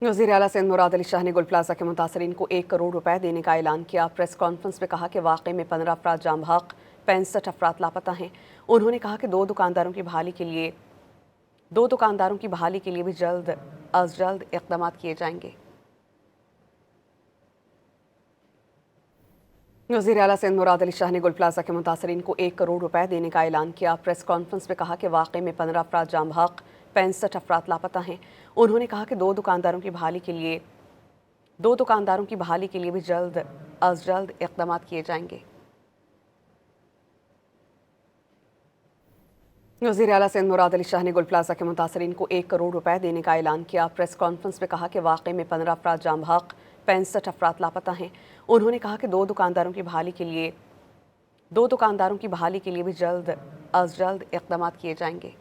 वज़ीर आला सिंध मुराद अली शाह ने गुल प्लाजा के मुतासरीन को 1 करोड़ रुपए देने का ऐलान किया। प्रेस कॉन्फ्रेंस में कहा कि वाक़े में 15 अफराद जाम बहक, 65 अफराद लापता हैं। उन्होंने कहा कि दो दुकानदारों की बहाली के लिए भी जल्द अज जल्द इक़दाम किए जाएंगे। वज़ीर आला सिंध मुराद अली शाह ने गुल प्लाजा के मुतासरीन को 1 करोड़ रुपए देने का ऐलान किया। प्रेस कॉन्फ्रेंस में कहा कि वाक़े में 15 अफराद जाम बहक, 65 अफराद लापता हैं। उन्होंने कहा कि दो दुकानदारों की बहाली के लिए भी जल्द अज जल्द इक़दाम किए जाएंगे। वज़ीर आला सिंध मुराद अली शाह ने गुल प्लाजा के मुतासरीन को 1 करोड़ रुपए देने का ऐलान किया। प्रेस कॉन्फ्रेंस में कहा कि वाक़े में 15 अफराद जाम बहक, 65 अफराद लापता हैं। उन्होंने कहा कि दो दुकानदारों की बहाली के लिए भी जल्द अज जल्द इक़दाम किए जाएंगे।